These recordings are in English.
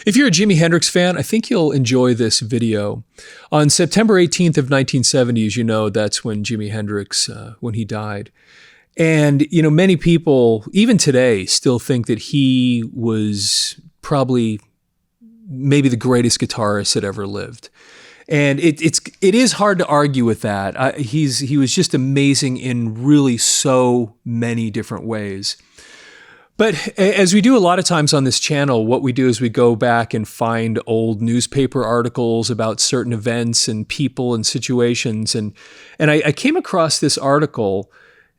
If you're a Jimi Hendrix fan, I think you'll enjoy this video. On September 18th of 1970, as you know, that's when Jimi Hendrix, when he died. And, you know, many people, even today, still think that he was probably maybe the greatest guitarist that ever lived. And it is hard to argue with that. He was just amazing in really so many different ways. But as we do a lot of times on this channel, what we do is we go back and find old newspaper articles about certain events and people and situations. And I came across this article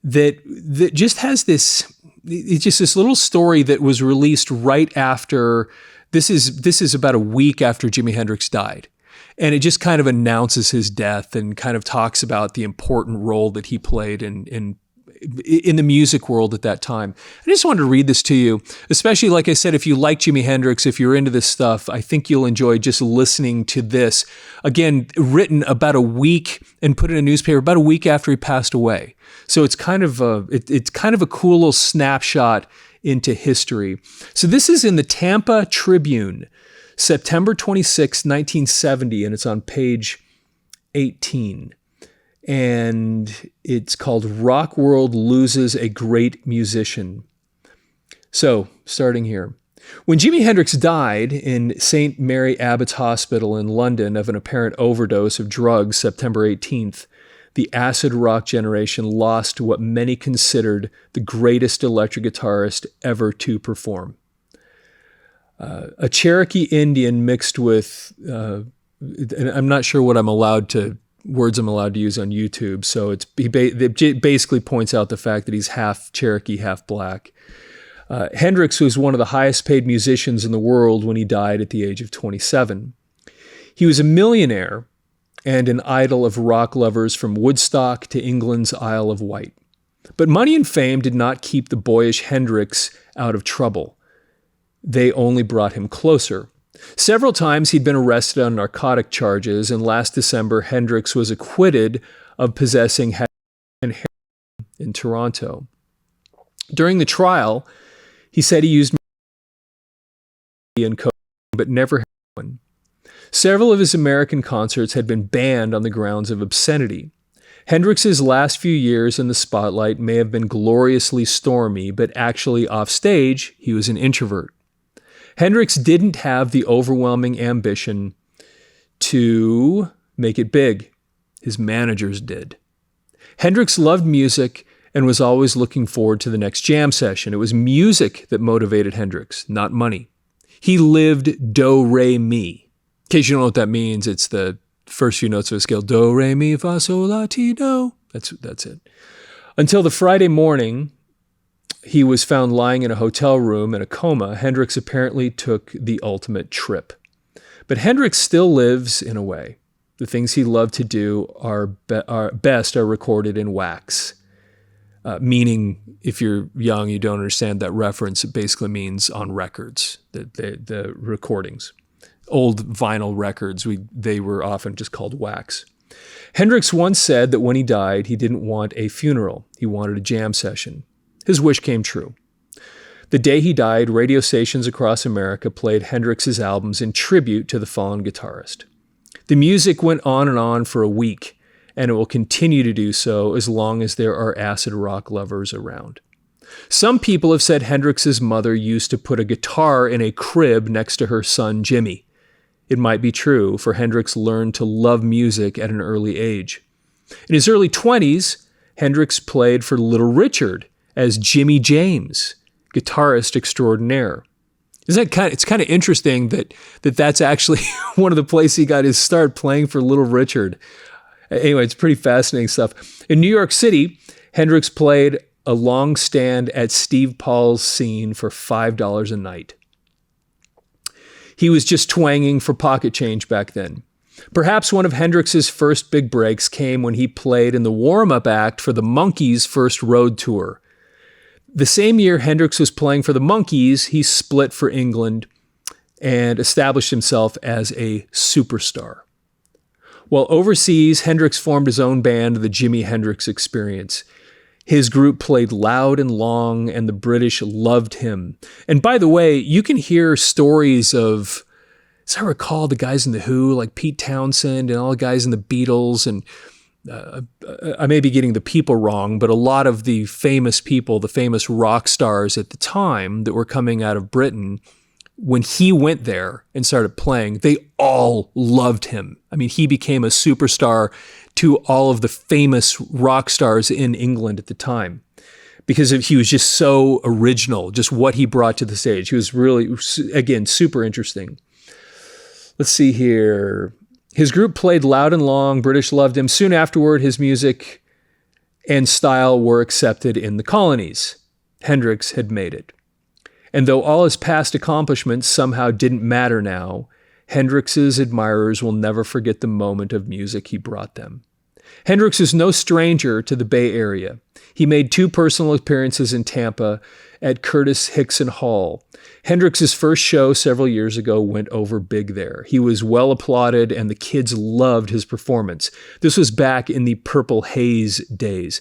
that just has this, it's just this little story that was released right after, this is about a week after Jimi Hendrix died. And it just kind of announces his death and kind of talks about the important role that he played in the music world at that time. I just wanted to read this to you, especially, like I said, if you like Jimi Hendrix, if you're into this stuff, I think you'll enjoy just listening to this. Again, written about a week and put in a newspaper about a week after he passed away. So it's kind of a cool little snapshot into history. So this is in the Tampa Tribune, September 26, 1970, and it's on page 18. And it's called Rock World Loses a Great Musician. So, starting here. When Jimi Hendrix died in St. Mary Abbott's Hospital in London of an apparent overdose of drugs September 18th, the acid rock generation lost what many considered the greatest electric guitarist ever to perform. A Cherokee Indian mixed with, and I'm not sure what words I'm allowed to use on YouTube. So it basically points out the fact that he's half Cherokee, half black. Hendrix was one of the highest paid musicians in the world when he died at the age of 27. He was a millionaire and an idol of rock lovers from Woodstock to England's Isle of Wight. But money and fame did not keep the boyish Hendrix out of trouble. They only brought him closer. Several times he'd been arrested on narcotic charges, and last December, Hendrix was acquitted of possessing heroin in Toronto. During the trial, he said he used and cocaine, but never heroin. Several of his American concerts had been banned on the grounds of obscenity. Hendrix's last few years in the spotlight may have been gloriously stormy, but actually off stage, he was an introvert. Hendrix didn't have the overwhelming ambition to make it big. His managers did. Hendrix loved music and was always looking forward to the next jam session. It was music that motivated Hendrix, not money. He lived do, re, mi. In case you don't know what that means, it's the first few notes of a scale. Do, re, mi, fa, sol, la, ti, do. That's it. Until the Friday morning, he was found lying in a hotel room in a coma. Hendrix apparently took the ultimate trip. But Hendrix still lives in a way. The things he loved to do are best are recorded in wax. Meaning, if you're young, you don't understand that reference. It basically means on records, the recordings. Old vinyl records, they were often just called wax. Hendrix once said that when he died, he didn't want a funeral. He wanted a jam session. His wish came true. The day he died, radio stations across America played Hendrix's albums in tribute to the fallen guitarist. The music went on and on for a week, and it will continue to do so as long as there are acid rock lovers around. Some people have said Hendrix's mother used to put a guitar in a crib next to her son Jimmy. It might be true, for Hendrix learned to love music at an early age. In his early 20s, Hendrix played for Little Richard as Jimmy James, guitarist extraordinaire. It's kind of interesting that's actually one of the places he got his start, playing for Little Richard. Anyway, it's pretty fascinating stuff. In New York City, Hendrix played a long stand at Steve Paul's Scene for $5 a night. He was just twanging for pocket change back then. Perhaps one of Hendrix's first big breaks came when he played in the warm-up act for the Monkees' first road tour. The same year Hendrix was playing for the Monkees, he split for England and established himself as a superstar. While overseas, Hendrix formed his own band, the Jimi Hendrix Experience. His group played loud and long, and the British loved him. And by the way, you can hear stories of as I recall, the guys in The Who, like Pete Townsend and all the guys in the Beatles, and I may be getting the people wrong, but a lot of the famous people, the famous rock stars at the time that were coming out of Britain, when he went there and started playing, they all loved him. I mean, he became a superstar to all of the famous rock stars in England at the time because he was just so original, just what he brought to the stage. He was really, again, super interesting. Let's see here. His group played loud and long. British loved him. Soon afterward, his music and style were accepted in the colonies. Hendrix had made it. And though all his past accomplishments somehow didn't matter now, Hendrix's admirers will never forget the moment of music he brought them. Hendrix is no stranger to the Bay Area. He made 2 personal appearances in Tampa at Curtis Hickson Hall. Hendrix's first show several years ago went over big there. He was well applauded and the kids loved his performance. This was back in the Purple Haze days.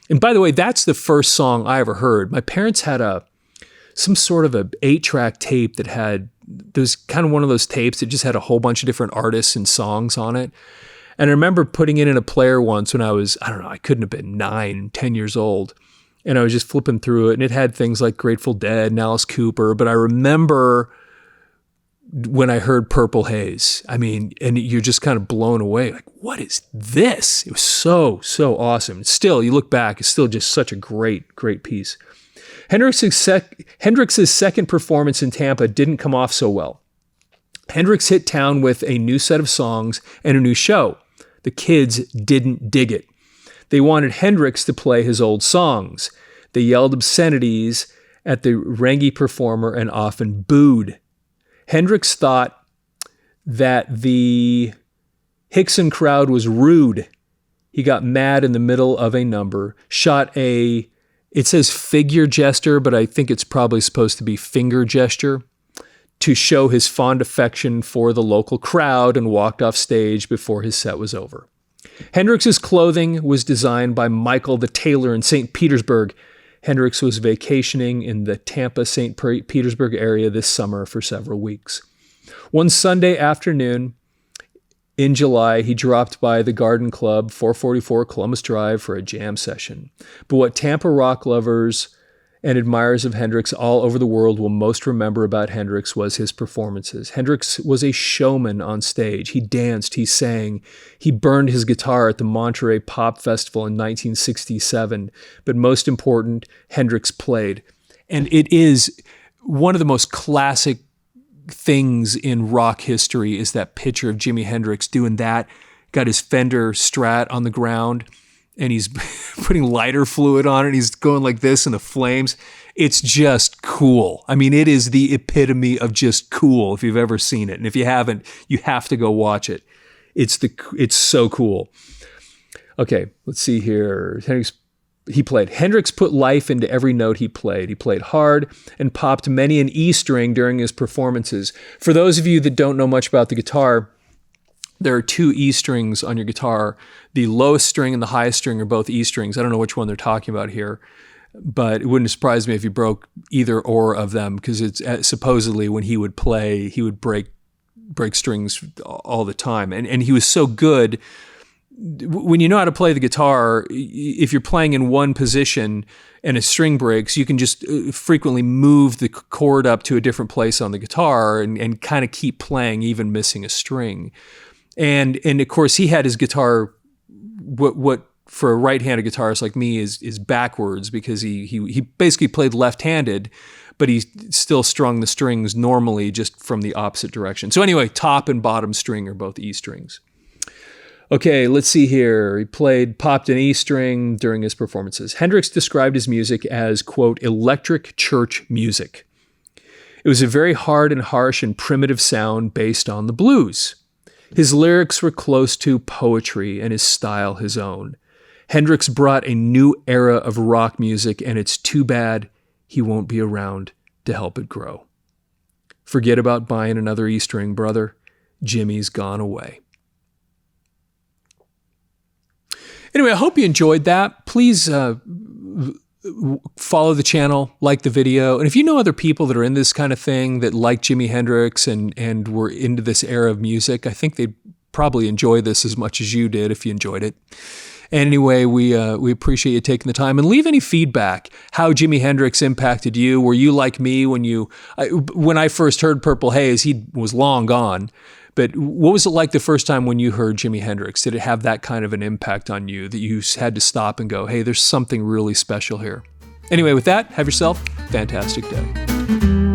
And by the way, that's the first song I ever heard. My parents had some sort of a 8-track tape that had, there was kind of one of those tapes that just had a whole bunch of different artists and songs on it. And I remember putting it in a player once when I was, I don't know, I couldn't have been 9, 10 years old. And I was just flipping through it, and it had things like Grateful Dead and Alice Cooper. But I remember when I heard Purple Haze, I mean, and you're just kind of blown away. Like, what is this? It was so awesome. Still, you look back, it's still just such a great piece. Hendrix's second performance in Tampa didn't come off so well. Hendrix hit town with a new set of songs and a new show. The kids didn't dig it. They wanted Hendrix to play his old songs. They yelled obscenities at the rangy performer and often booed. Hendrix thought that the Hickson crowd was rude. He got mad in the middle of a number, shot it says figure gesture, but I think it's probably supposed to be finger gesture, to show his fond affection for the local crowd, and walked off stage before his set was over. Hendrix's clothing was designed by Michael the tailor in St. Petersburg. Hendrix was vacationing in the Tampa, St. Petersburg area this summer for several weeks. One Sunday afternoon in July, he dropped by the Garden Club, 444 Columbus Drive, for a jam session. But what Tampa rock lovers and admirers of Hendrix all over the world will most remember about Hendrix was his performances. Hendrix was a showman on stage. He danced, he sang, he burned his guitar at the Monterey Pop Festival in 1967. But most important, Hendrix played. And it is one of the most classic things in rock history is that picture of Jimi Hendrix doing that, got his Fender Strat on the ground, and he's putting lighter fluid on it, and he's going like this in the flames. It's just cool. I mean, it is the epitome of just cool if you've ever seen it. And if you haven't, you have to go watch it. It's so cool. Okay, let's see here. Hendrix put life into every note he played. He played hard and popped many an E string during his performances. For those of you that don't know much about the guitar, there are 2 E strings on your guitar. The lowest string and the highest string are both E strings. I don't know which one they're talking about here, but it wouldn't surprise me if you broke either or of them, because it's supposedly when he would play, he would break strings all the time. And he was so good. When you know how to play the guitar, if you're playing in one position and a string breaks, you can just frequently move the chord up to a different place on the guitar and kind of keep playing, even missing a string. And of course, he had his guitar, what for a right-handed guitarist like me is backwards, because he basically played left-handed, but he still strung the strings normally just from the opposite direction. So anyway, top and bottom string are both E strings. Okay, let's see here. He popped an E string during his performances. Hendrix described his music as, quote, electric church music. It was a very hard and harsh and primitive sound based on the blues. His lyrics were close to poetry and his style his own. Hendrix brought a new era of rock music, and it's too bad he won't be around to help it grow. Forget about buying another E string, brother. Jimmy's gone away. Anyway, I hope you enjoyed that. Please follow the channel, like the video. And if you know other people that are in this kind of thing that like Jimi Hendrix and were into this era of music, I think they'd probably enjoy this as much as you did if you enjoyed it. Anyway, we appreciate you taking the time, and leave any feedback. How Jimi Hendrix impacted you? Were you like me when I first heard Purple Haze? He was long gone. But what was it like the first time when you heard Jimi Hendrix? Did it have that kind of an impact on you that you had to stop and go, hey, there's something really special here? Anyway, with that, have yourself a fantastic day.